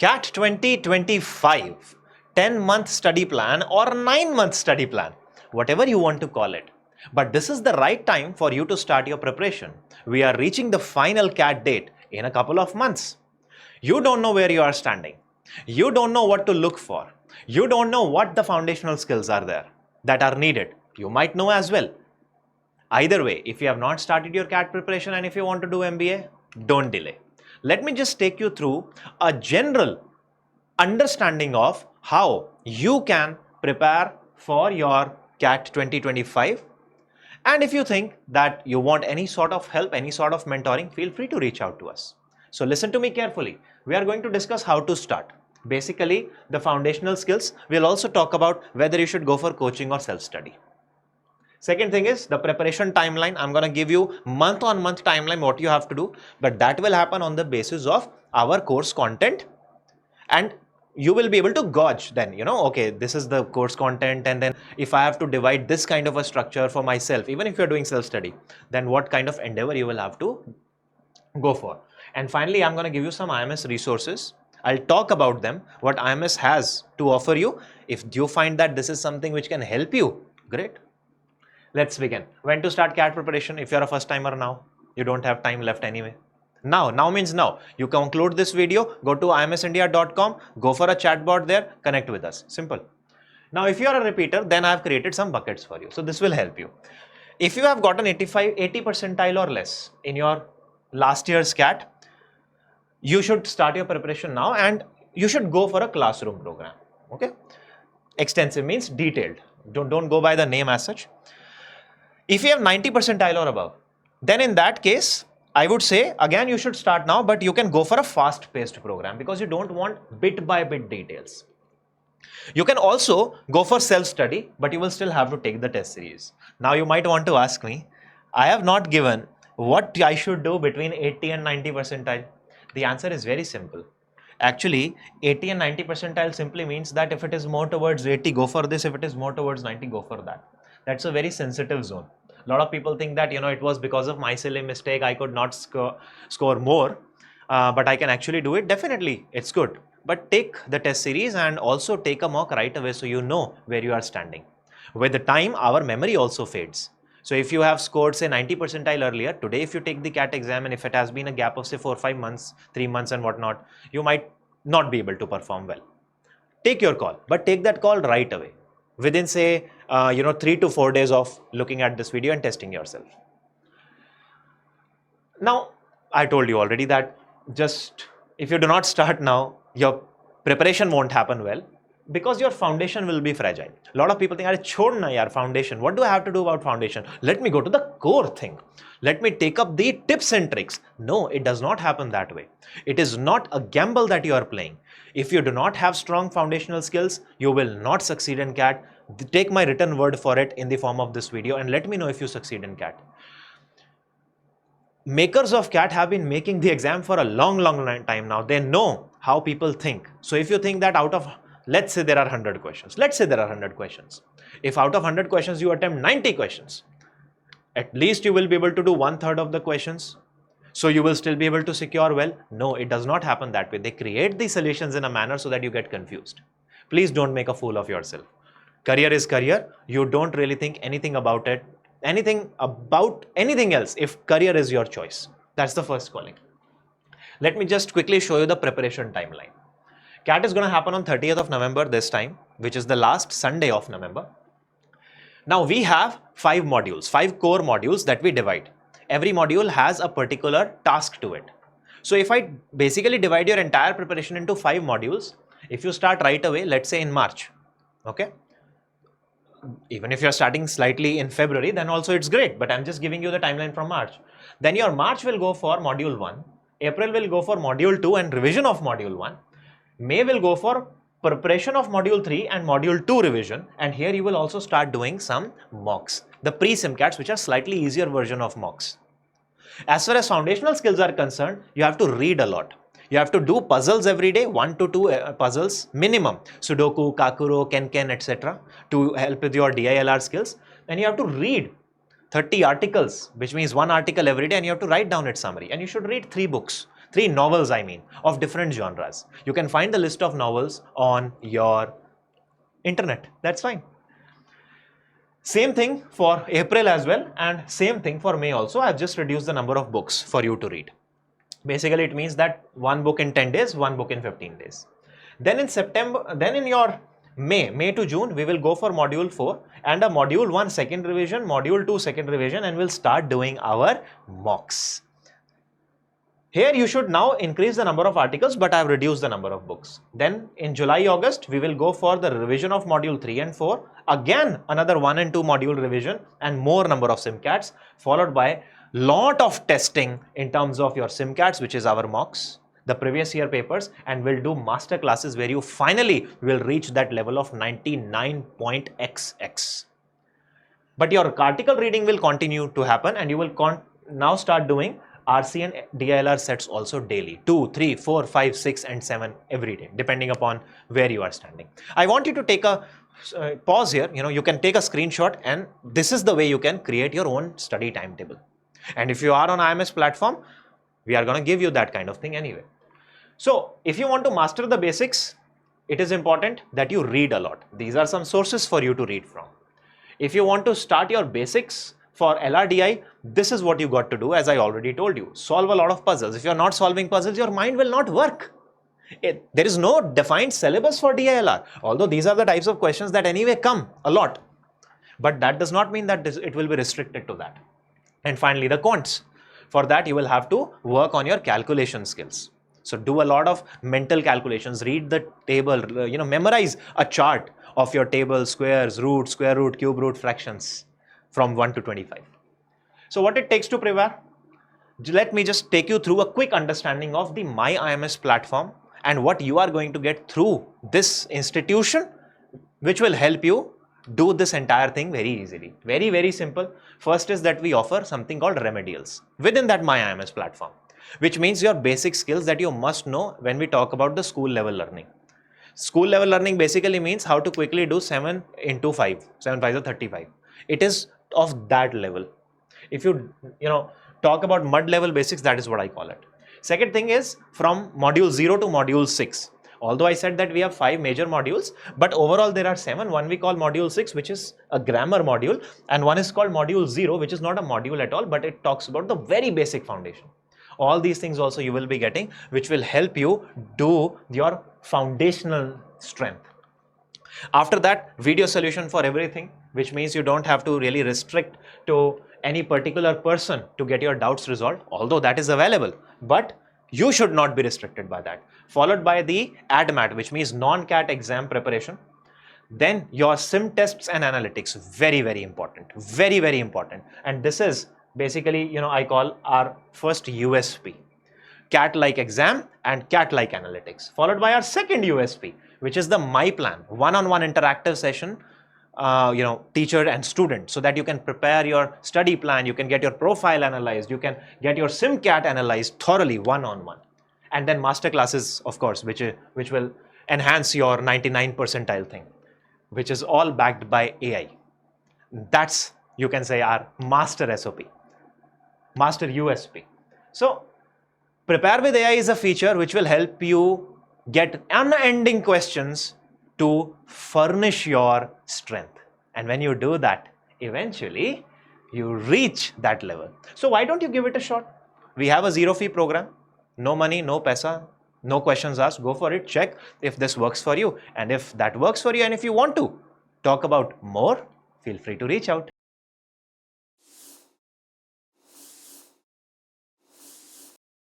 CAT 2025, 10-month study plan or 9-month study plan, whatever you want to call it. But this is the right time for you to start your preparation. We are reaching the final CAT date in a couple of months. You don't know where you are standing. You don't know what to look for. You don't know what the foundational skills are there that are needed. You might know as well. Either way, if you have not started your CAT preparation and if you want to do MBA, don't delay. Let me just take you through a general understanding of how you can prepare for your CAT 2025. And if you think that you want any sort of help, any sort of mentoring, feel free to reach out to us. So listen to me carefully. We are going to discuss how to start. Basically, the foundational skills. We'll also talk about whether you should go for coaching or self-study. Second thing is the preparation timeline. I'm going to give you month-on-month timeline what you have to do, but that will happen on the basis of our course content, and you will be able to gauge then, okay, this is the course content, and then if I have to divide this kind of a structure for myself, even if you're doing self-study, then what kind of endeavor you will have to go for. And finally, I'm going to give you some IMS resources. I'll talk about them, what IMS has to offer you. If you find that this is something which can help you, great. Let's begin. When to start CAT preparation? If you're a first timer now, you don't have time left anyway. Now means now. You conclude this video, go to imsindia.com, go for a chatbot there, connect with us. Simple. Now, if you are a repeater, then I have created some buckets for you. So this will help you. If you have gotten 80 percentile or less in your last year's CAT, you should start your preparation now and you should go for a classroom program. Okay? Extensive means detailed. Don't go by the name as such. If you have 90 percentile or above, then in that case, I would say, again, you should start now, but you can go for a fast-paced program because you don't want bit-by-bit details. You can also go for self-study, but you will still have to take the test series. Now, you might want to ask me, I have not given what I should do between 80 and 90 percentile. The answer is very simple. Actually, 80 and 90 percentile simply means that if it is more towards 80, go for this. If it is more towards 90, go for that. That's a very sensitive zone. A lot of people think that, it was because of my silly mistake, I could not score more, but I can actually do it. Definitely, it's good. But take the test series and also take a mock right away so you know where you are standing. With the time, our memory also fades. So if you have scored, say, 90 percentile earlier, today if you take the CAT exam and if it has been a gap of, say, 4 or 5 months, 3 months and whatnot, you might not be able to perform well. Take your call, but take that call right away. Within, say, 3 to 4 days of looking at this video and testing yourself. Now, I told you already that just if you do not start now, your preparation won't happen well because your foundation will be fragile. A lot of people think, "Chhod na yaar, foundation. What do I have to do about foundation? Let me go to the core thing. Let me take up the tips and tricks." No, it does not happen that way. It is not a gamble that you are playing. If you do not have strong foundational skills, you will not succeed in CAT. Take my written word for it in the form of this video and let me know if you succeed in CAT. Makers of CAT have been making the exam for a long time now. They know how people think. So if you think that out of, let's say there are 100 questions. Let's say there are 100 questions. If out of 100 questions you attempt 90 questions, at least you will be able to do 1/3 of the questions. So you will still be able to secure well. No, it does not happen that way. They create the solutions in a manner so that you get confused. Please don't make a fool of yourself. Career is career. You don't really think anything about it, anything else if career is your choice. That's the first calling. Let me just quickly show you the preparation timeline. CAT is going to happen on 30th of November this time, which is the last Sunday of November. Now we have 5 modules, 5 core modules that we divide. Every module has a particular task to it. So if I basically divide your entire preparation into 5 modules, if you start right away, let's say in March, okay? Even if you're starting slightly in February, then also it's great, but I'm just giving you the timeline from March. Then your March will go for module 1, April will go for module 2 and revision of module 1, May will go for preparation of module 3 and module 2 revision, and here you will also start doing some mocks, the pre-SimCATs, which are slightly easier version of mocks. As far as foundational skills are concerned, you have to read a lot. You have to do puzzles every day, 1 to 2 puzzles minimum, Sudoku, Kakuro, Ken, etc. to help with your DILR skills. And you have to read 30 articles, which means 1 article every day, and you have to write down its summary. And you should read 3 books. 3 novels I mean, of different genres. You can find the list of novels on your internet. That's fine. Same thing for April as well, and same thing for May also. I've just reduced the number of books for you to read. Basically, it means that one book in 10 days, one book in 15 days. Then in September, then in your May to June, we will go for module 4 and a module 1 second revision, module 2 second revision, and we'll start doing our mocks. Here you should now increase the number of articles, but I've reduced the number of books. Then in July, August, we will go for the revision of module 3 and 4. Again, another 1 and 2 module revision and more number of SimCats, followed by lot of testing in terms of your SimCats, which is our mocks, the previous year papers, and we'll do master classes where you finally will reach that level of 99.xx. But your article reading will continue to happen, and you will now start doing RC and DILR sets also daily, 2, 3, 4, 5, 6 and 7 every day, depending upon where you are standing. I want you to take a pause here. You can take a screenshot, and this is the way you can create your own study timetable. And if you are on IMS platform, we are going to give you that kind of thing anyway. So if you want to master the basics, it is important that you read a lot. These are some sources for you to read from. If you want to start your basics for LRDI, this is what you got to do. As I already told you, solve a lot of puzzles. If you're not solving puzzles, your mind will not work. There is no defined syllabus for DILR, although these are the types of questions that anyway come a lot. But that does not mean that it will be restricted to that. And finally, the quants. For that, you will have to work on your calculation skills. So do a lot of mental calculations, read the table, memorize a chart of your table, squares, roots, square root, cube root, fractions from 1 to 25. So what it takes to prepare? Let me just take you through a quick understanding of the My IMS platform and what you are going to get through this institution, which will help you do this entire thing very easily. Very, very simple. First is that we offer something called remedials within that My IMS platform, which means your basic skills that you must know when we talk about the school level learning. School level learning basically means how to quickly do 7 into 5, 7 5 is 35. It is of that level. If you talk about mud level basics, that is what I call it. Second thing is from module 0 to module 6. Although I said that we have 5 major modules, but overall there are 7. One we call module 6, which is a grammar module, and one is called module 0, which is not a module at all, but it talks about the very basic foundation. All these things also you will be getting, which will help you do your foundational strength. After that, video solution for everything, which means you don't have to really restrict to any particular person to get your doubts resolved, although that is available, but you should not be restricted by that. Followed by the ADMAT, which means non-CAT exam preparation. Then your sim tests and analytics, very, very important, very, very important. And this is basically, I call our first USP, CAT-like exam and CAT-like analytics, followed by our second USP, which is the My Plan, one-on-one interactive session, teacher and student, so that you can prepare your study plan, you can get your profile analyzed, you can get your SimCat analyzed thoroughly one-on-one. And then master classes, of course, which will enhance your 99 percentile thing, which is all backed by AI. That's, you can say, our master SOP, master USP. So Prepare with AI is a feature which will help you get unending questions to furnish your strength. And when you do that, eventually you reach that level. So why don't you give it a shot? We have a zero fee program, no money, no paisa, no questions asked. Go for it, check if this works for you. And if that works for you and if you want to talk about more, feel free to reach out.